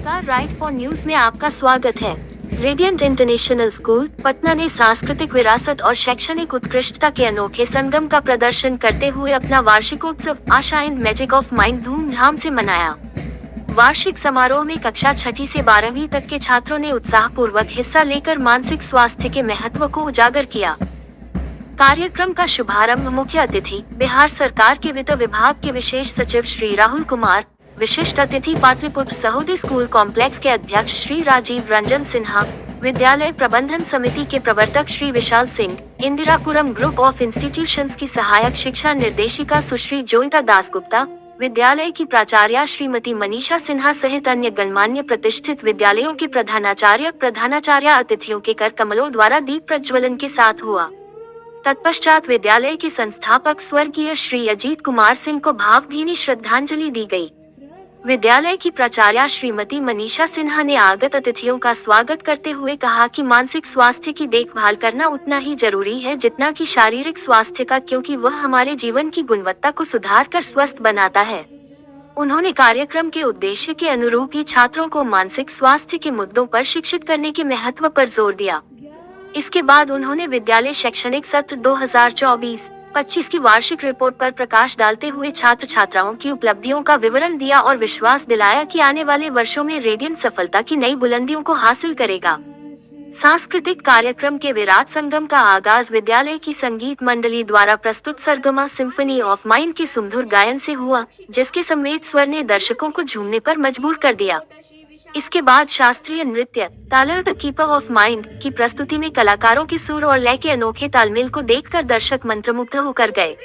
नमस्कार, right for news में आपका स्वागत है। रेडियंट इंटरनेशनल स्कूल पटना ने सांस्कृतिक विरासत और शैक्षणिक उत्कृष्टता के अनोखे संगम का प्रदर्शन करते हुए अपना वार्षिकोत्सव आशा एंड मैजिक ऑफ माइंड धूमधाम से मनाया। वार्षिक समारोह में कक्षा 6ठी से 12वीं तक के छात्रों ने उत्साहपूर्वक हिस्सा लेकर मानसिक स्वास्थ्य के महत्व को उजागर किया। कार्यक्रम का शुभारंभ मुख्य अतिथि बिहार सरकार के वित्त विभाग के विशेष सचिव श्री राहुल कुमार, विशिष्ट अतिथि पाटलिपुत्र सहोदय स्कूल कॉम्प्लेक्स के अध्यक्ष श्री राजीव रंजन सिन्हा, विद्यालय प्रबंधन समिति के प्रवर्तक Shri Vishal Singh, Indirapuram group of institutions की सहायक शिक्षा निर्देशिका सुश्री जोयिता दासगुप्ता, विद्यालय की प्राचार्या श्रीमती मनीषा सिन्हा सहित अन्य गणमान्य प्रतिष्ठित विद्यालयों के प्रधानाचार्य अतिथियों के कर कमलों द्वारा दीप प्रज्वलन के साथ हुआ। तत्पश्चात विद्यालय के संस्थापक स्वर्गीय श्री अजीत कुमार सिंह को भावभीनी श्रद्धांजलि दी गई। विद्यालय की प्राचार्या श्रीमती मनीषा सिन्हा ने आगत अतिथियों का स्वागत करते हुए कहा कि मानसिक स्वास्थ्य की देखभाल करना उतना ही जरूरी है जितना कि शारीरिक स्वास्थ्य का, क्योंकि वह हमारे जीवन की गुणवत्ता को सुधार कर स्वस्थ बनाता है। उन्होंने कार्यक्रम के उद्देश्य के अनुरूप ही छात्रों को मानसिक स्वास्थ्य के मुद्दों पर शिक्षित करने के महत्व पर जोर दिया। इसके बाद उन्होंने विद्यालय शैक्षणिक सत्र 2024-25 की वार्षिक रिपोर्ट पर प्रकाश डालते हुए छात्र छात्राओं की उपलब्धियों का विवरण दिया और विश्वास दिलाया कि आने वाले वर्षों में रेडियंट सफलता की नई बुलंदियों को हासिल करेगा। सांस्कृतिक कार्यक्रम के विराट संगम का आगाज विद्यालय की संगीत मंडली द्वारा प्रस्तुत सरगमा सिम्फनी ऑफ माइंड के सुमधुर गायन से हुआ, जिसके संवेद स्वर ने दर्शकों को झूमने पर मजबूर कर दिया। इसके बाद शास्त्रीय नृत्य तालल द कीपर ऑफ माइंड की प्रस्तुति में कलाकारों के सुर और लय के अनोखे तालमेल को देखकर दर्शक मंत्रमुग्ध होकर गए।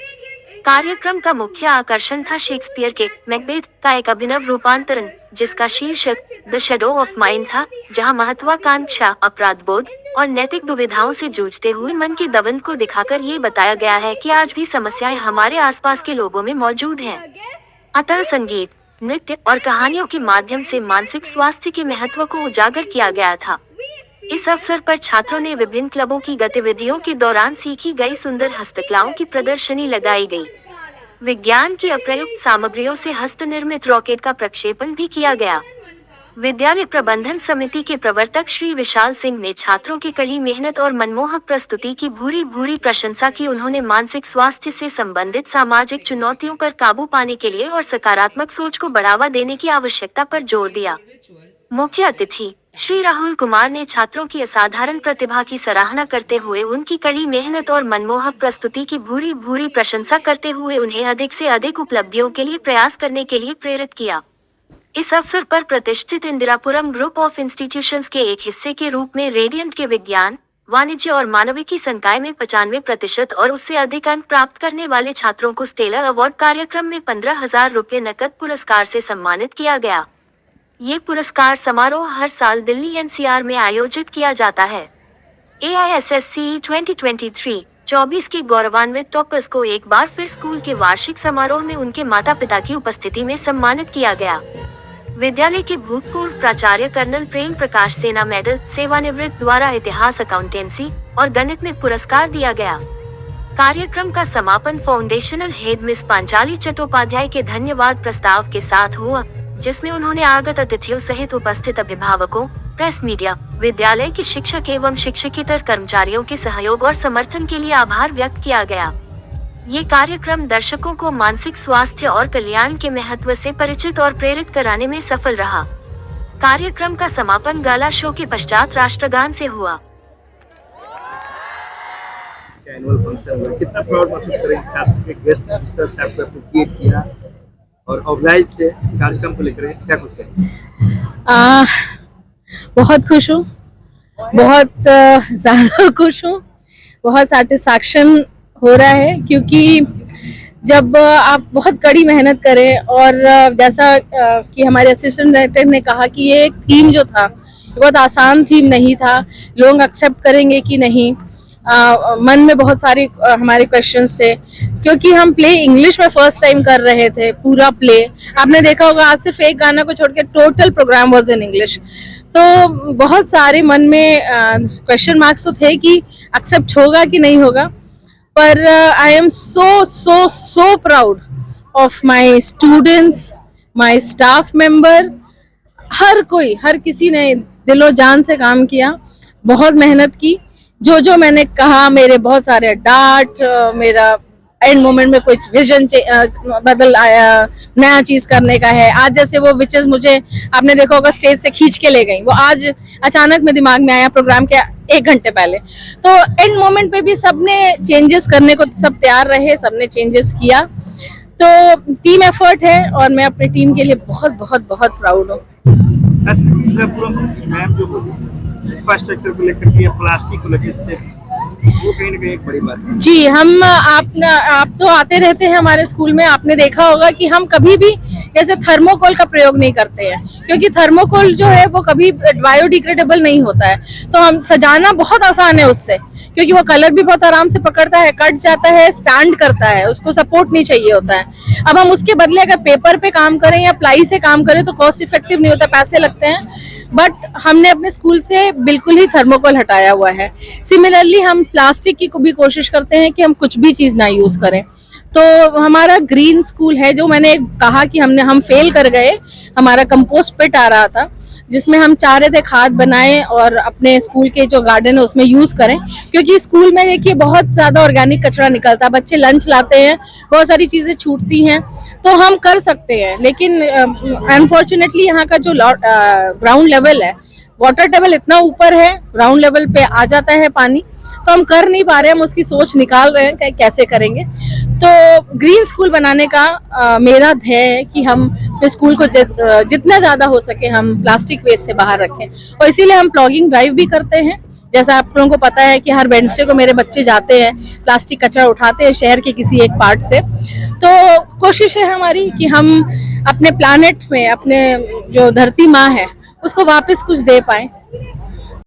कार्यक्रम का मुख्य आकर्षण था शेक्सपियर के मैकबेथ का एक अभिनव रूपांतरण, जिसका शीर्षक द शैडो ऑफ माइंड था, जहां महत्वाकांक्षा, अपराध बोध और नैतिक दुविधाओं से जूझते हुए मन के दबंध को दिखाकर ये बताया गया है कि आज भी समस्याएं हमारे आसपास के लोगों में मौजूद हैं। अतः संगीत, नृत्य और कहानियों के माध्यम से मानसिक स्वास्थ्य के महत्व को उजागर किया गया था। इस अवसर पर छात्रों ने विभिन्न क्लबों की गतिविधियों के दौरान सीखी गई सुंदर हस्तकलाओं की प्रदर्शनी लगाई गई। विज्ञान की अप्रयुक्त सामग्रियों से हस्तनिर्मित रॉकेट का प्रक्षेपण भी किया गया। विद्यालय प्रबंधन समिति के प्रवर्तक श्री विशाल सिंह ने छात्रों की कड़ी मेहनत और मनमोहक प्रस्तुति की भूरी प्रशंसा की। उन्होंने मानसिक स्वास्थ्य से संबंधित सामाजिक चुनौतियों पर काबू पाने के लिए और सकारात्मक सोच को बढ़ावा देने की आवश्यकता पर जोर दिया। मुख्य अतिथि श्री राहुल कुमार ने छात्रों की असाधारण प्रतिभा की सराहना करते हुए उनकी कड़ी मेहनत और मनमोहक प्रस्तुति की भूरी प्रशंसा करते हुए उन्हें अधिक से अधिक उपलब्धियों के लिए प्रयास करने के लिए प्रेरित किया। इस अवसर पर प्रतिष्ठित इंदिरापुरम ग्रुप ऑफ इंस्टीट्यूशंस के एक हिस्से के रूप में रेडियंट के विज्ञान, वाणिज्य और मानविकी संकाय में 95% और उससे अधिक अंक प्राप्त करने वाले छात्रों को स्टेलर अवार्ड कार्यक्रम में 15,000 रुपये नकद पुरस्कार से सम्मानित किया गया। ये पुरस्कार समारोह हर साल दिल्ली NCR में आयोजित किया जाता है। AISSCE 2023-24 के गौरवान्वित टॉपर्स को एक बार फिर स्कूल के वार्षिक समारोह में उनके माता पिता की उपस्थिति में सम्मानित किया गया। विद्यालय के भूतपूर्व प्राचार्य कर्नल प्रेम प्रकाश सेना मेडल सेवानिवृत्त द्वारा इतिहास, अकाउंटेंसी और गणित में पुरस्कार दिया गया। कार्यक्रम का समापन foundational head miss Panchali Chattopadhyay के धन्यवाद प्रस्ताव के साथ हुआ, जिसमें उन्होंने आगत अतिथियों सहित उपस्थित अभिभावकों, प्रेस, मीडिया, विद्यालय के शिक्षक एवं शिक्षकेतर कर्मचारियों के सहयोग और समर्थन के लिए आभार व्यक्त किया गया। ये कार्यक्रम दर्शकों को मानसिक स्वास्थ्य और कल्याण के महत्व से परिचित और प्रेरित कराने में सफल रहा। कार्यक्रम का समापन गाला शो के पश्चात राष्ट्रगान से हुआ। एनुअल फंक्शन में कितना प्राउड महसूस करेंगे, खास करके गेस्ट मिस्टर साहब को अप्रिशिएट किया और ऑर्गेनाइज से कार्यक्रम को लेकर क्या कुछ कहेंगे? बहुत खुश हूँ, बहुत ज़्यादा खुश हूँ, बहुत सेटिस्फैक्शन हो रहा है, क्योंकि जब आप बहुत कड़ी मेहनत करें और जैसा कि हमारे असिस्टेंट डायरेक्टर ने कहा कि ये एक थीम जो था बहुत आसान थीम नहीं था, लोग एक्सेप्ट करेंगे कि नहीं, मन में बहुत सारे हमारे क्वेश्चंस थे, क्योंकि हम प्ले इंग्लिश में फर्स्ट टाइम कर रहे थे। पूरा प्ले आपने देखा होगा, आज सिर्फ एक गाना को छोड़ के total program was in English. तो बहुत सारे मन में क्वेश्चन मार्क्स तो थे कि एक्सेप्ट होगा कि नहीं होगा, पर I am so proud of my students, my staff member, हर किसी ने दिलो जान से काम किया, बहुत मेहनत की। जो मैंने कहा, मेरे बहुत सारे डांट, मेरा एंड मोमेंट में कुछ विजन बदल आया, नया चीज करने का है। आज जैसे वो विचेस मुझे आपने देखा होगा स्टेज से खींच के ले गई, वो आज अचानक मेरे दिमाग में आया प्रोग्राम के 1 घंटे पहले। तो एंड मोमेंट पे भी सबने चेंजेस करने को सब तैयार रहे, सबने चेंजेस किया। तो टीम एफर्ट है और मैं अपने टीम के लिए बहुत बहुत बहुत प्राउड हूँ। मैम जो इंफ्रास्ट्रक्चर को लेकर के, प्लास्टिक को लेकर से, वो कहीं ना कहीं एक बड़ी बात है। जी, हम आप तो आते रहते हैं हमारे स्कूल में, आपने देखा होगा कि हम कभी भी जैसे थर्मोकोल का प्रयोग नहीं करते हैं, क्योंकि थर्मोकोल जो है वो कभी बायोडिग्रेडेबल नहीं होता है। तो हम सजाना बहुत आसान है उससे, क्योंकि वो कलर भी बहुत आराम से पकड़ता है, कट जाता है, स्टैंड करता है, उसको सपोर्ट नहीं चाहिए होता है। अब हम उसके बदले अगर पेपर पे काम करें या प्लाई से काम करें तो कॉस्ट इफेक्टिव नहीं होता, पैसे लगते हैं। बट हमने अपने स्कूल से बिल्कुल ही थर्मोकोल हटाया हुआ है। सिमिलरली हम प्लास्टिक की भी कोशिश करते हैं कि हम कुछ भी चीज़ ना यूज़ करें। तो हमारा ग्रीन स्कूल है, जो मैंने कहा कि हम फेल कर गए। हमारा कंपोस्ट पिट आ रहा था जिसमें हम चाह रहे थे खाद बनाएं और अपने स्कूल के जो गार्डन है उसमें यूज़ करें, क्योंकि स्कूल में देखिए बहुत ज़्यादा ऑर्गेनिक कचरा निकलता है, बच्चे लंच लाते हैं, बहुत सारी चीज़ें छूटती हैं। तो हम कर सकते हैं, लेकिन अनफॉर्चुनेटली यहाँ का जो ग्राउंड लेवल है, वाटर टेबल इतना ऊपर है, ग्राउंड लेवल पे आ जाता है पानी, तो हम कर नहीं पा रहे हैं। हम उसकी सोच निकाल रहे हैं कि कैसे करेंगे। तो ग्रीन स्कूल बनाने का मेरा ध्येय है कि हम स्कूल को जितना ज़्यादा हो सके हम प्लास्टिक वेस्ट से बाहर रखें, और इसीलिए हम प्लॉगिंग ड्राइव भी करते हैं। जैसा आप लोगों को पता है कि हर वेडनेसडे को मेरे बच्चे जाते हैं, प्लास्टिक कचरा उठाते हैं शहर के किसी एक पार्ट से। तो कोशिश है हमारी कि हम अपने प्लानेट में, अपने जो धरती माँ है, उसको वापस कुछ दे पाएं।